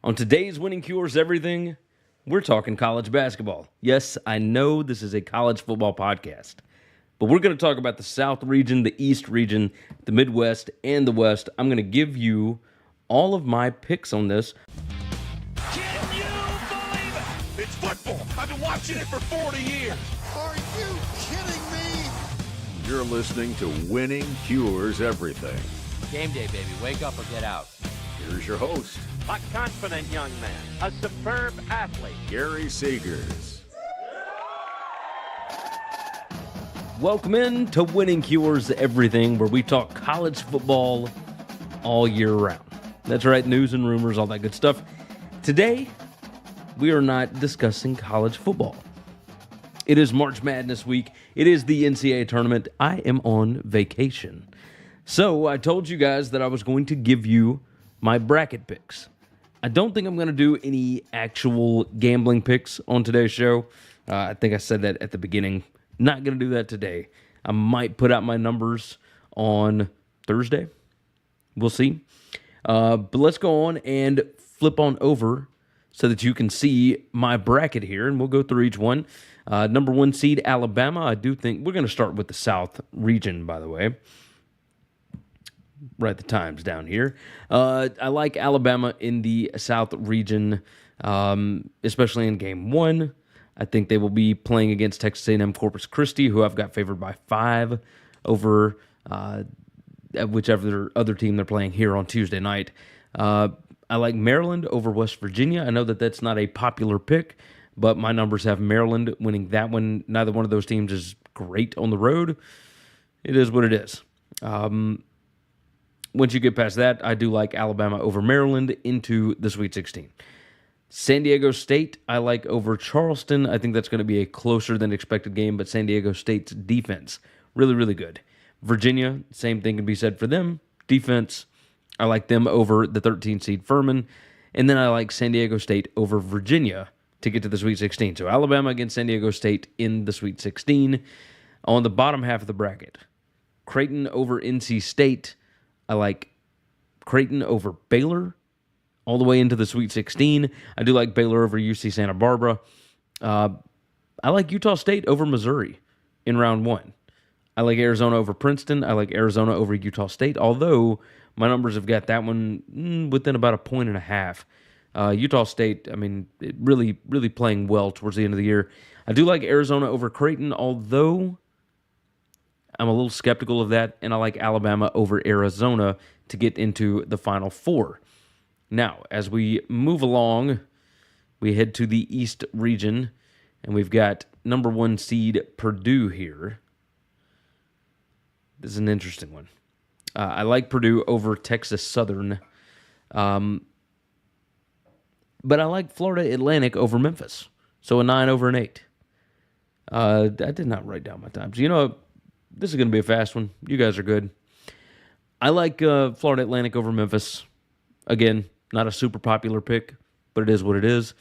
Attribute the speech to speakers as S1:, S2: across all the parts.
S1: On today's Winning Cures Everything, we're talking college basketball. Yes, I know this is a college football podcast, but we're going to talk about the South region, the East region, the Midwest, and the West. I'm going to give you all of my picks on this.
S2: Can you believe it? It's football. I've been watching it for 40 years.
S3: Are you kidding me?
S4: You're listening to Winning Cures Everything.
S5: Game day, baby. Wake up or get out.
S4: Here's your host,
S6: A confident young man, a superb athlete.
S4: Gary Seegers.
S1: Welcome in to Winning Cures Everything, where we talk college football all year round. That's right, news and rumors, all that good stuff. Today, we are not discussing college football. It is March Madness week. It is the NCAA tournament. I am on vacation. So I told you guys that I was going to give you my bracket picks. I don't think I'm going to do any actual gambling picks on today's show. I think I said that at the beginning. Not going to do that today. I might put out my numbers on Thursday. We'll see. But let's go on and flip on over so that you can see my bracket here, and we'll go through each one. Number 1 seed, Alabama. I do think we're going to start with the South region, by the way. Write the times down here. I like Alabama in the South region, especially in Game 1. I think they will be playing against Texas A&M Corpus Christi, who I've got favored by 5 over whichever other team they're playing here on Tuesday night. I like Maryland over West Virginia. I know that that's not a popular pick, but my numbers have Maryland winning that one. Neither one of those teams is great on the road. It is what it is. Once you get past that, I do like Alabama over Maryland into the Sweet 16. San Diego State, I like over Charleston. I think that's going to be a closer than expected game, but San Diego State's defense, really, really good. Virginia, same thing can be said for them. Defense, I like them over the 13 seed Furman. And then I like San Diego State over Virginia to get to the Sweet 16. So Alabama against San Diego State in the Sweet 16. On the bottom half of the bracket, Creighton over NC State. I like Creighton over Baylor all the way into the Sweet 16. I do like Baylor over UC Santa Barbara. I like Utah State over Missouri in round 1. I like Arizona over Princeton. I like Arizona over Utah State, although my numbers have got that one within about 1.5 points. Utah State, I mean, really playing well towards the end of the year. I do like Arizona over Creighton, although I'm a little skeptical of that, and I like Alabama over Arizona to get into the Final Four. Now, as we move along, we head to the East region, and we've got number 1 seed Purdue here. This is an interesting one. I like Purdue over Texas Southern, but I like Florida Atlantic over Memphis, so a 9 over an 8. I did not write down my times. You know, this is going to be a fast one. You guys are good. I like Florida Atlantic over Memphis. Again, not a super popular pick, but it is what it is.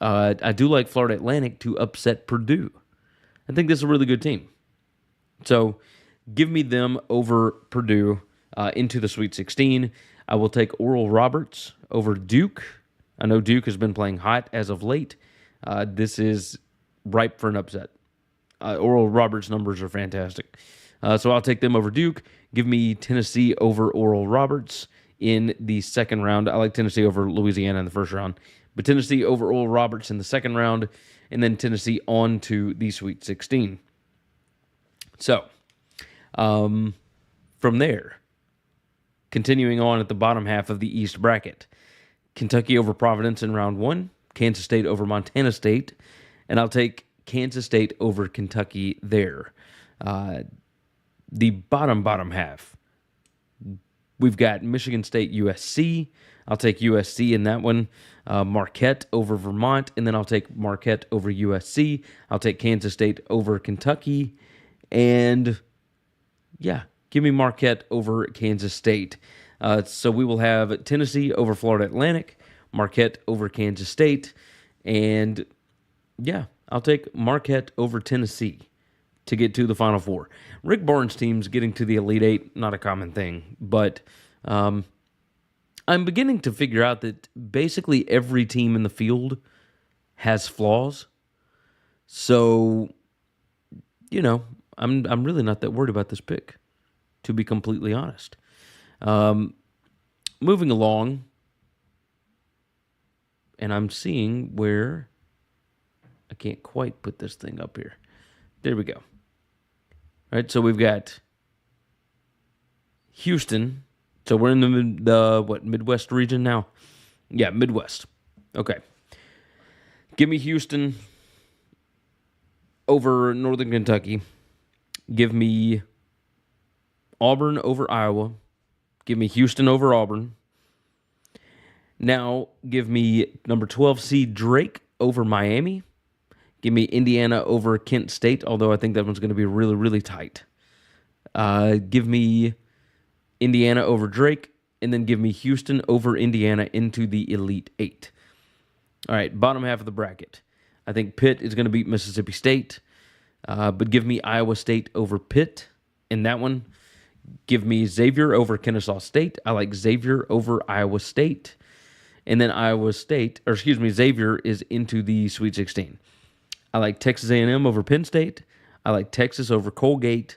S1: I do like Florida Atlantic to upset Purdue. I think this is a really good team. So give me them over Purdue into the Sweet 16. I will take Oral Roberts over Duke. I know Duke has been playing hot as of late. This is ripe for an upset. Oral Roberts' numbers are fantastic. So I'll take them over Duke. Give me Tennessee over Oral Roberts in the second round. I like Tennessee over Louisiana in the first round. But Tennessee over Oral Roberts in the second round. And then Tennessee on to the Sweet 16. So, from there, continuing on at the bottom half of the East bracket, Kentucky over Providence in round 1. Kansas State over Montana State. And I'll take Kansas State over Kentucky there. The bottom half, we've got Michigan State, USC. I'll take USC in that one. Marquette over Vermont, and then I'll take Marquette over USC. I'll take Kansas State over Kentucky. And, yeah, give me Marquette over Kansas State. So we will have Tennessee over Florida Atlantic, Marquette over Kansas State, and, yeah, I'll take Marquette over Tennessee to get to the Final Four. Rick Barnes' team's getting to the Elite Eight, not a common thing, but I'm beginning to figure out that basically every team in the field has flaws. So, I'm really not that worried about this pick, to be completely honest. Moving along, and I'm seeing where I can't quite put this thing up here. There we go. All right, so we've got Houston. So we're in the Midwest region now? Yeah, Midwest. Okay. Give me Houston over Northern Kentucky. Give me Auburn over Iowa. Give me Houston over Auburn. Now, give me number 12 seed Drake over Miami. Give me Indiana over Kent State, although I think that one's going to be really, really tight. Give me Indiana over Drake, and then give me Houston over Indiana into the Elite Eight. All right, bottom half of the bracket. I think Pitt is going to beat Mississippi State, but give me Iowa State over Pitt in that one. Give me Xavier over Kennesaw State. I like Xavier over Iowa State. And then Xavier is into the Sweet 16. I like Texas A&M over Penn State. I like Texas over Colgate,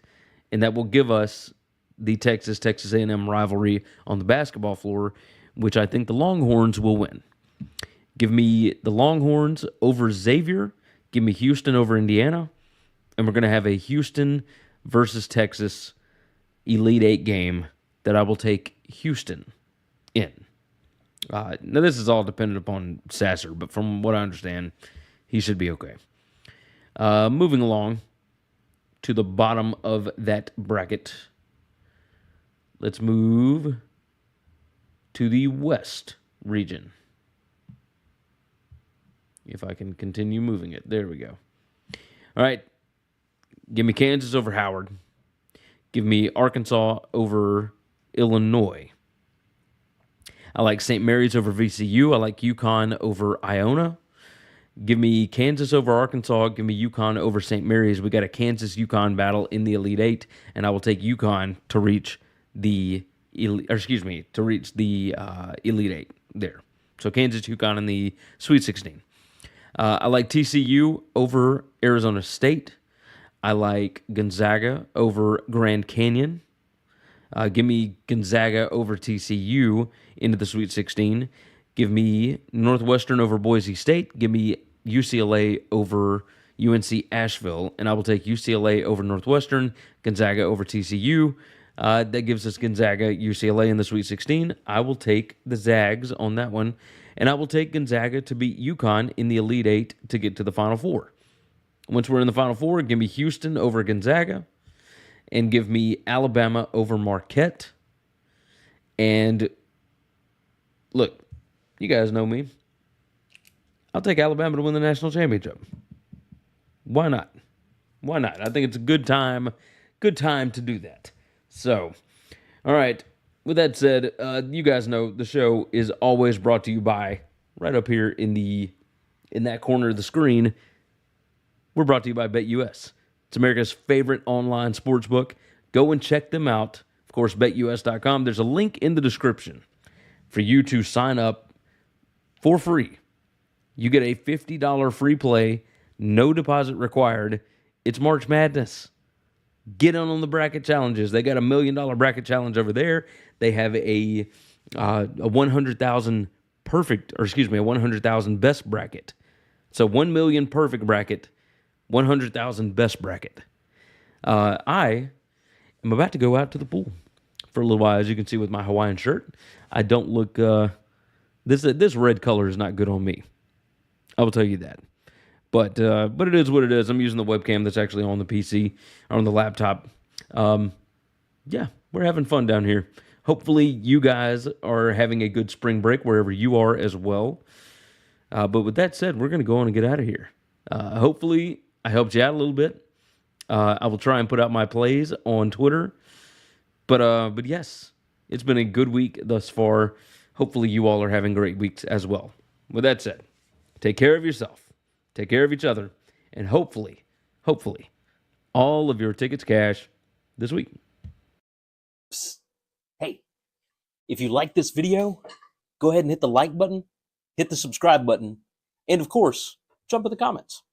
S1: and that will give us the Texas A&M rivalry on the basketball floor, which I think the Longhorns will win. Give me the Longhorns over Xavier. Give me Houston over Indiana, and we're going to have a Houston versus Texas Elite Eight game that I will take Houston in. Now, this is all dependent upon Sasser, but from what I understand, he should be okay. Moving along to the bottom of that bracket. Let's move to the West region. If I can continue moving it. There we go. All right. Give me Kansas over Howard. Give me Arkansas over Illinois. I like St. Mary's over VCU. I like UConn over Iona. Give me Kansas over Arkansas. Give me UConn over St. Mary's. We got a Kansas-UConn battle in the Elite Eight, and I will take UConn to reach the Elite Eight there. So Kansas, UConn in the Sweet 16. I like TCU over Arizona State. I like Gonzaga over Grand Canyon. Give me Gonzaga over TCU into the Sweet 16. Give me Northwestern over Boise State. Give me UCLA over UNC Asheville. And I will take UCLA over Northwestern, Gonzaga over TCU. That gives us Gonzaga, UCLA in the Sweet 16. I will take the Zags on that one. And I will take Gonzaga to beat UConn in the Elite Eight to get to the Final Four. Once we're in the Final Four, give me Houston over Gonzaga. And give me Alabama over Marquette. And look, you guys know me. I'll take Alabama to win the national championship. Why not? Why not? I think it's a good time to do that. So, all right. With that said, you guys know the show is always brought to you by, right up here in that corner of the screen, we're brought to you by BetUS. It's America's favorite online sportsbook. Go and check them out. Of course, BetUS.com. There's a link in the description for you to sign up for free. You get a $50 free play, no deposit required. It's March Madness. Get on the bracket challenges. They got $1 million bracket challenge over there. They have a 100,000 a 100,000 best bracket. So 1 million perfect bracket, 100,000 best bracket. I am about to go out to the pool for a little while, as you can see with my Hawaiian shirt. I don't look. This red color is not good on me. I will tell you that. But it is what it is. I'm using the webcam that's actually on the PC or on the laptop. Yeah, we're having fun down here. Hopefully, you guys are having a good spring break wherever you are as well. But with that said, we're going to go on and get out of here. Hopefully, I helped you out a little bit. I will try and put out my plays on Twitter. But yes, it's been a good week thus far. Hopefully, you all are having great weeks as well. With that said, take care of yourself. Take care of each other. And hopefully, all of your tickets cash this week.
S5: Hey,
S7: If you like this video, go ahead and hit the like button, hit the subscribe button, and of course, jump in the comments.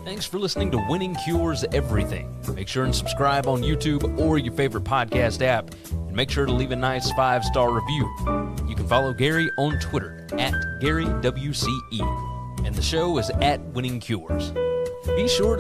S1: Thanks for listening to Winning Cures Everything. Make sure and subscribe on YouTube or your favorite podcast app, and make sure to leave a nice 5-star review. You can follow Gary on Twitter @GaryWCE, and the show is @Winning Cures. Be sure to